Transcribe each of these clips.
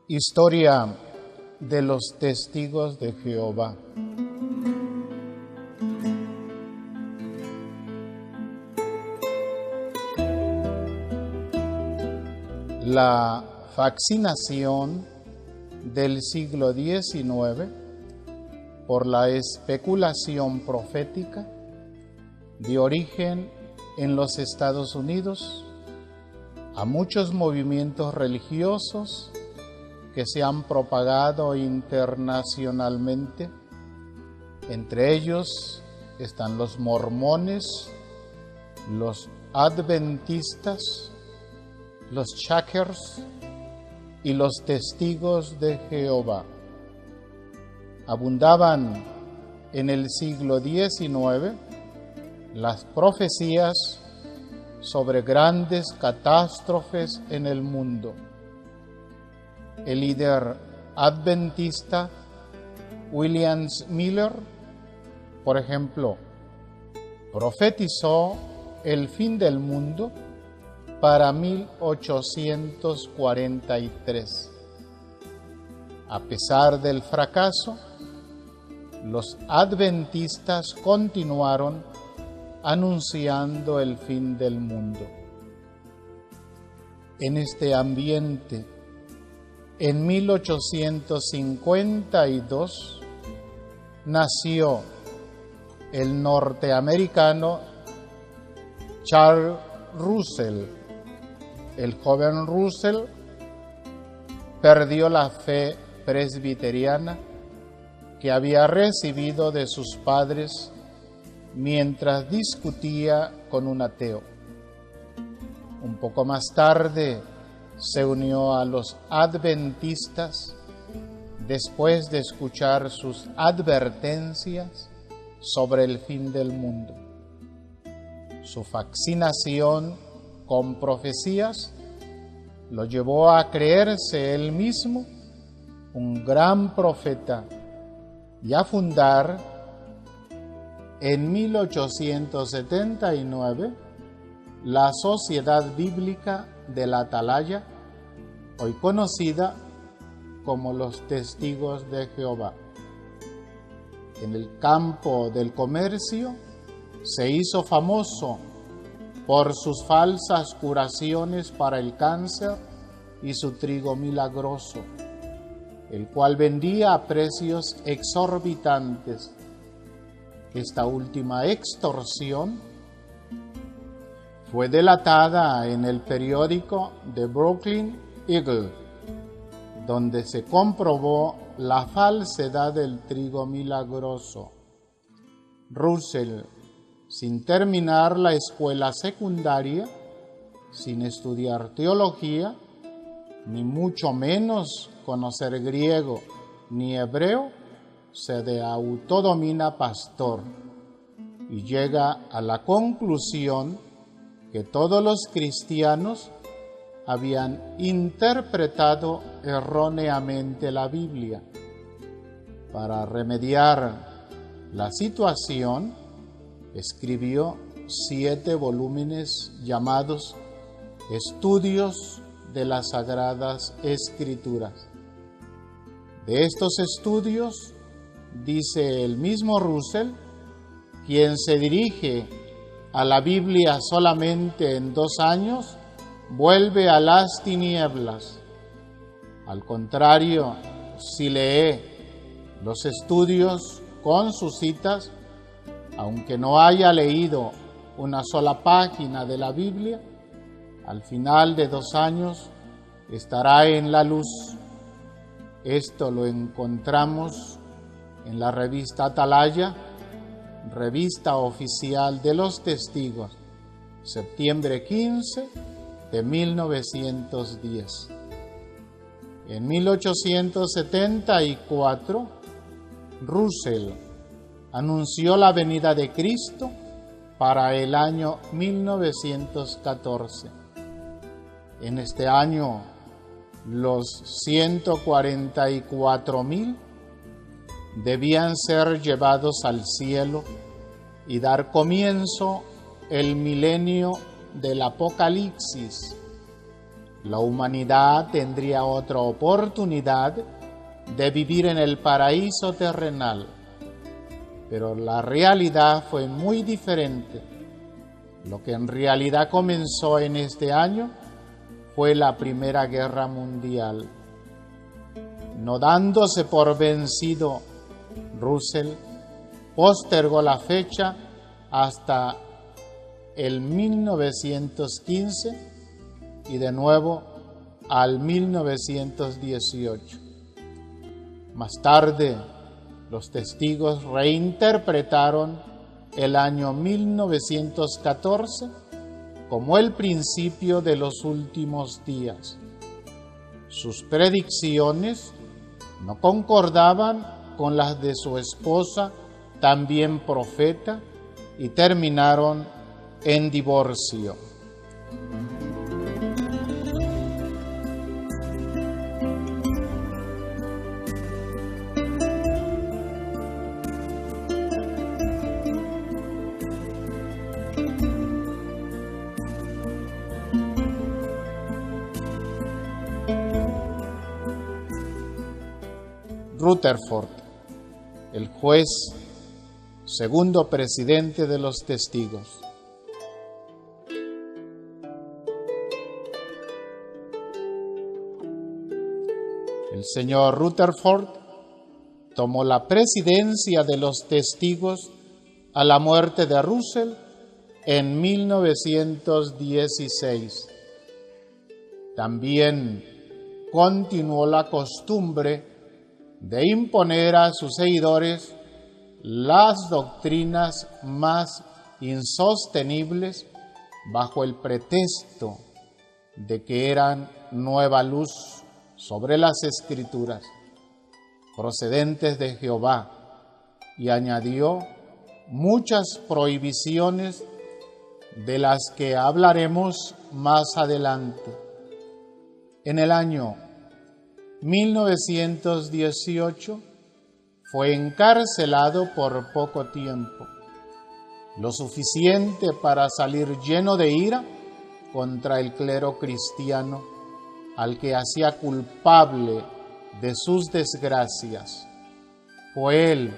Historia de los testigos de Jehová. La fascinación del siglo XIX por la especulación profética dio origen en los Estados Unidos a muchos movimientos religiosos que se han propagado internacionalmente. Entre ellos están los mormones, los adventistas, los Quakers y los testigos de Jehová. Abundaban en el siglo XIX las profecías sobre grandes catástrofes en el mundo. El líder adventista William Miller, por ejemplo, profetizó el fin del mundo para 1843. A pesar del fracaso, los adventistas continuaron anunciando el fin del mundo. En este ambiente, en 1852, nació el norteamericano Charles Russell. El joven Russell perdió la fe presbiteriana que había recibido de sus padres mientras discutía con un ateo. Un poco más tarde se unió a los adventistas después de escuchar sus advertencias sobre el fin del mundo. Su fascinación con profecías lo llevó a creerse él mismo un gran profeta y a fundar en 1879 la Sociedad Bíblica de la Atalaya, hoy conocida como los Testigos de Jehová. En el campo del comercio se hizo famoso por sus falsas curaciones para el cáncer y su trigo milagroso, el cual vendía a precios exorbitantes. Esta última extorsión fue delatada en el periódico The Brooklyn Eagle, donde se comprobó la falsedad del trigo milagroso. Russell, sin terminar la escuela secundaria, sin estudiar teología, ni mucho menos conocer griego ni hebreo, se autodomina pastor y llega a la conclusión que todos los cristianos habían interpretado erróneamente la Biblia. Para remediar la situación, escribió 7 volúmenes llamados Estudios de las Sagradas Escrituras. De estos estudios, dice el mismo Russell, quien se dirige a la Biblia solamente en 2 años, vuelve a las tinieblas. Al contrario, si lee los estudios con sus citas, aunque no haya leído una sola página de la Biblia, al final de 2 años estará en la luz. Esto lo encontramos en la revista Atalaya, revista oficial de los testigos, septiembre 15 de 1910. En 1874, Russell anunció la venida de Cristo para el año 1914. En este año, los 144,000 debían ser llevados al cielo y dar comienzo el milenio del Apocalipsis, La humanidad tendría otra oportunidad de vivir en el paraíso terrenal, pero la realidad fue muy diferente. Lo que en realidad comenzó en este año fue la Primera Guerra Mundial. No dándose por vencido, Russell postergó la fecha hasta el 1915 y de nuevo al 1918. Más tarde, los testigos reinterpretaron el año 1914 como el principio de los últimos días. Sus predicciones no concordaban con las de su esposa, también profeta, y terminaron en divorcio. Rutherford, el juez, segundo presidente de los testigos. El señor Rutherford tomó la presidencia de los testigos a la muerte de Russell en 1916. También continuó la costumbre de imponer a sus seguidores las doctrinas más insostenibles bajo el pretexto de que eran nueva luz sobre las Escrituras, procedentes de Jehová, y añadió muchas prohibiciones de las que hablaremos más adelante. En el año 1918 fue encarcelado por poco tiempo, lo suficiente para salir lleno de ira contra el clero cristiano, al que hacía culpable de sus desgracias. Fue él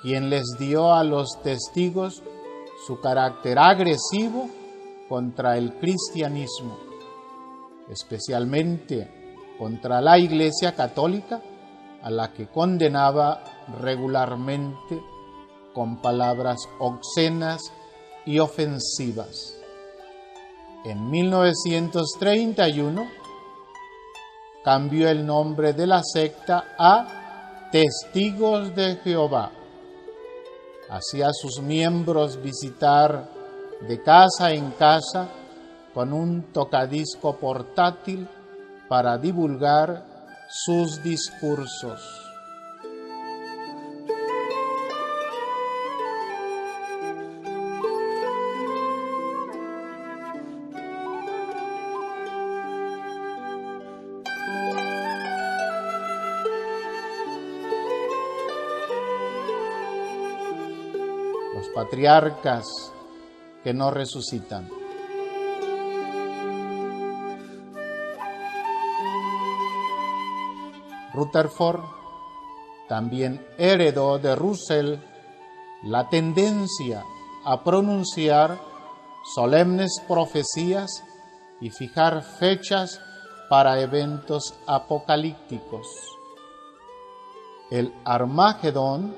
quien les dio a los testigos su carácter agresivo contra el cristianismo, especialmente contra la Iglesia Católica, a la que condenaba regularmente con palabras obscenas y ofensivas. En 1931 cambió el nombre de la secta a Testigos de Jehová. Hacía a sus miembros visitar de casa en casa con un tocadisco portátil para divulgar sus discursos. Los patriarcas que no resucitan. Rutherford también heredó de Russell la tendencia a pronunciar solemnes profecías y fijar fechas para eventos apocalípticos. El Armagedón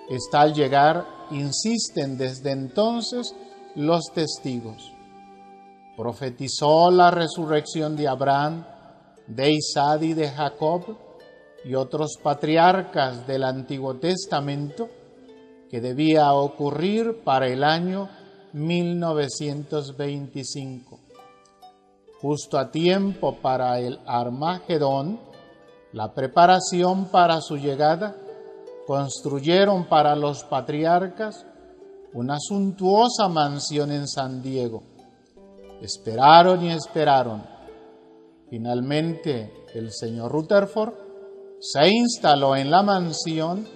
está al llegar, insisten desde entonces los testigos. Profetizó la resurrección de Abraham, de Isaac y de Jacob, y otros patriarcas del Antiguo Testamento, que debía ocurrir para el año 1925. Justo a tiempo para el Armagedón, la preparación para su llegada, construyeron para los patriarcas una suntuosa mansión en San Diego. Esperaron y esperaron. Finalmente, el señor Rutherford se instaló en la mansión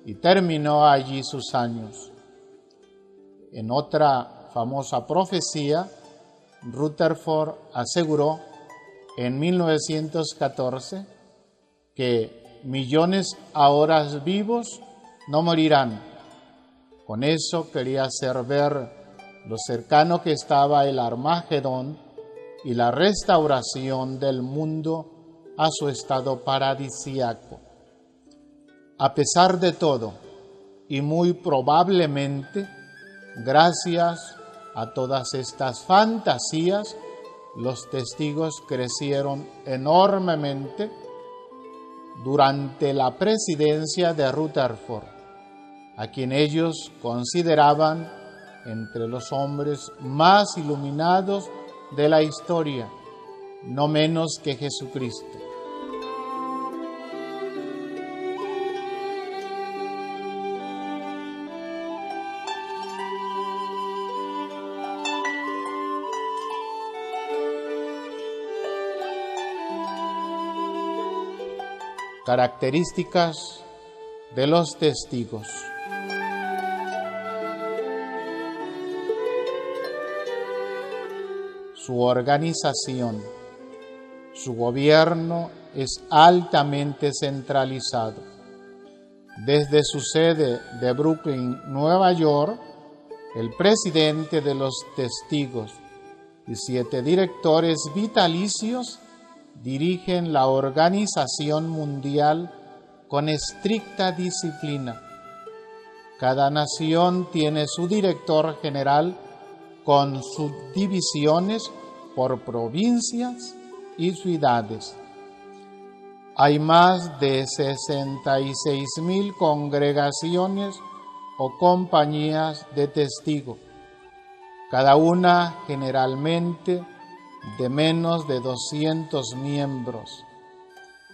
y terminó allí sus años. En otra famosa profecía, Rutherford aseguró en 1914 que millones ahora vivos no morirán. Con eso quería hacer ver lo cercano que estaba el Armagedón y la restauración del mundo a su estado paradisíaco. A pesar de todo, y muy probablemente, gracias a todas estas fantasías, los testigos crecieron enormemente durante la presidencia de Rutherford, a quien ellos consideraban entre los hombres más iluminados de la historia, no menos que Jesucristo. Características de los testigos. Su organización. Su gobierno es altamente centralizado. Desde su sede de Brooklyn, Nueva York, el presidente de los testigos y 7 directores vitalicios dirigen la organización mundial con estricta disciplina. Cada nación tiene su director general con subdivisiones por provincias y ciudades. Hay más de 66,000 congregaciones o compañías de testigos, cada una generalmente de menos de 200 miembros.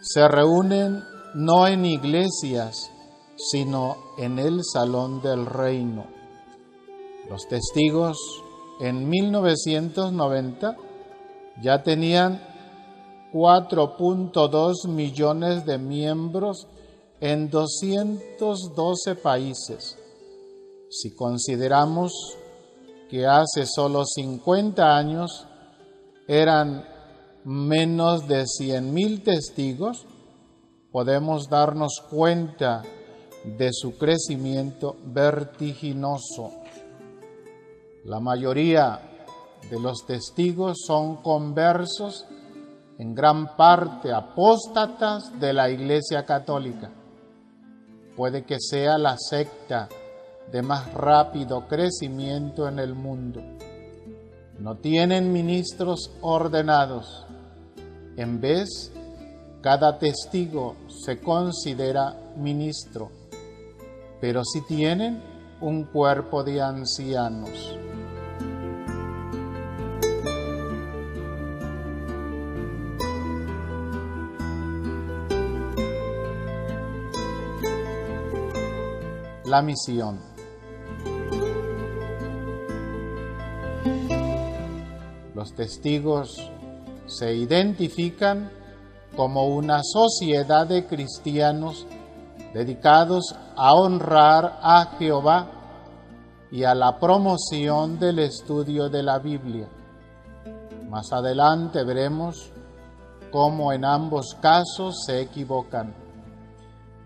Se reúnen no en iglesias, sino en el Salón del Reino. Los testigos en 1990 ya tenían 4.2 millones de miembros en 212 países. Si consideramos que hace solo 50 años eran menos de 100,000 testigos, podemos darnos cuenta de su crecimiento vertiginoso. La mayoría de los testigos son conversos, en gran parte apóstatas de la Iglesia Católica. Puede que sea la secta de más rápido crecimiento en el mundo. No tienen ministros ordenados. En vez, cada testigo se considera ministro, pero sí tienen un cuerpo de ancianos. La misión. Los testigos se identifican como una sociedad de cristianos dedicados a honrar a Jehová y a la promoción del estudio de la Biblia. Más adelante veremos cómo en ambos casos se equivocan.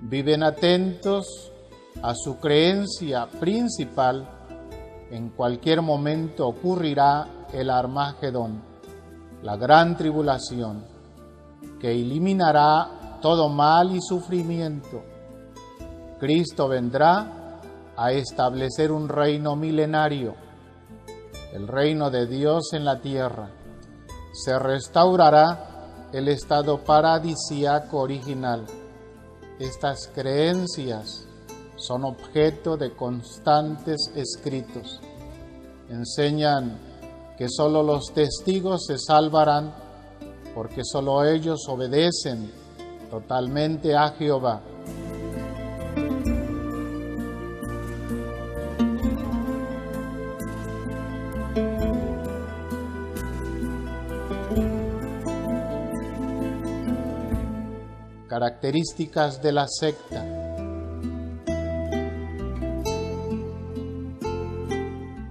Viven atentos a su creencia principal. En cualquier momento ocurrirá el Armagedón, la gran tribulación, que eliminará todo mal y sufrimiento. Cristo vendrá a establecer un reino milenario, el reino de Dios en la tierra. Se restaurará el estado paradisíaco original. Estas creencias son objeto de constantes escritos. Enseñan que solo los testigos se salvarán porque solo ellos obedecen totalmente a Jehová. Características de la secta.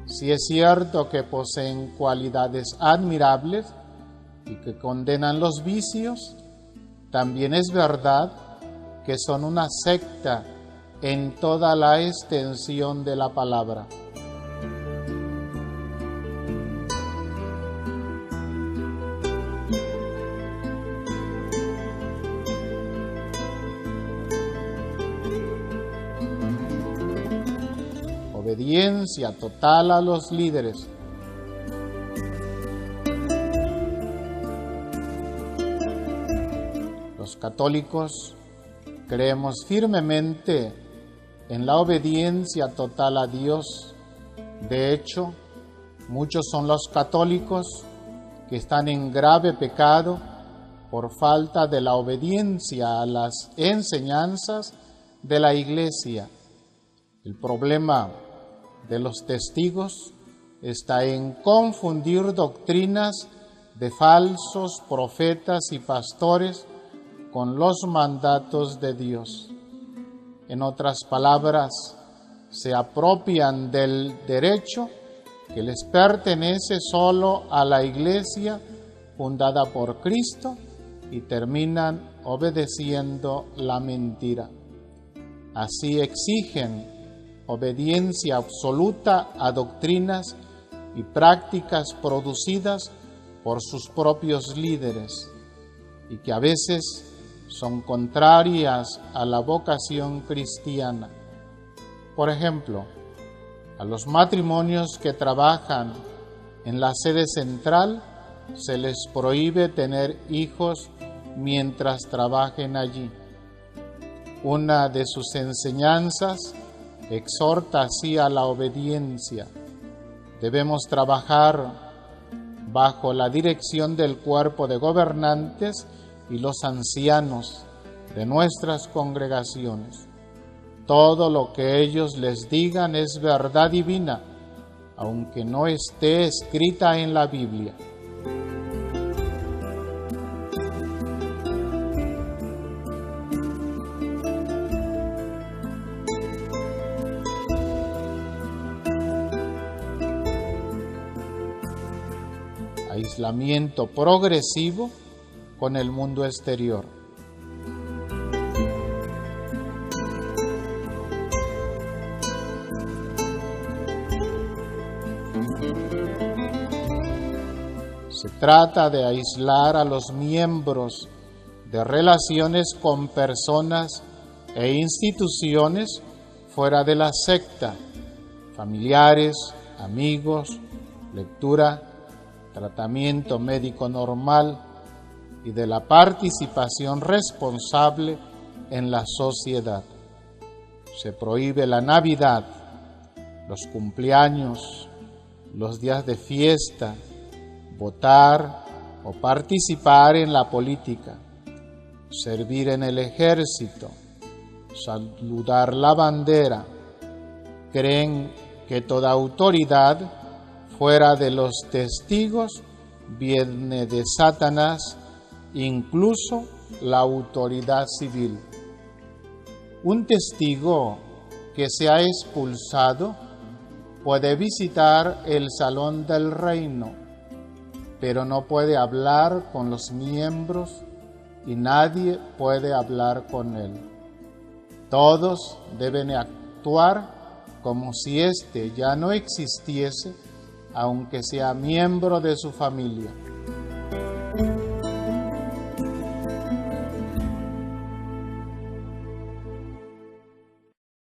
Si es cierto que poseen cualidades admirables, y que condenan los vicios, también es verdad que son una secta en toda la extensión de la palabra. Obediencia total a los líderes. Los católicos creemos firmemente en la obediencia total a Dios. De hecho, muchos son los católicos que están en grave pecado por falta de la obediencia a las enseñanzas de la Iglesia. El problema de los testigos está en confundir doctrinas de falsos profetas y pastores con los mandatos de Dios. En otras palabras, se apropian del derecho que les pertenece solo a la Iglesia fundada por Cristo y terminan obedeciendo la mentira. Así exigen obediencia absoluta a doctrinas y prácticas producidas por sus propios líderes y que a veces son contrarias a la vocación cristiana. Por ejemplo, a los matrimonios que trabajan en la sede central se les prohíbe tener hijos mientras trabajen allí. Una de sus enseñanzas exhorta así a la obediencia. Debemos trabajar bajo la dirección del cuerpo de gobernantes y los ancianos de nuestras congregaciones. Todo lo que ellos les digan es verdad divina, aunque no esté escrita en la Biblia. Aislamiento progresivo con el mundo exterior. Se trata de aislar a los miembros de relaciones con personas e instituciones fuera de la secta, familiares, amigos, lectura, tratamiento médico normal y de la participación responsable en la sociedad. Se prohíbe la Navidad, los cumpleaños, los días de fiesta, votar o participar en la política, servir en el ejército, saludar la bandera. Creen que toda autoridad fuera de los testigos viene de Satanás, incluso la autoridad civil. Un testigo que se ha expulsado puede visitar el salón del reino, pero no puede hablar con los miembros y nadie puede hablar con él. Todos deben actuar como si éste ya no existiese, aunque sea miembro de su familia.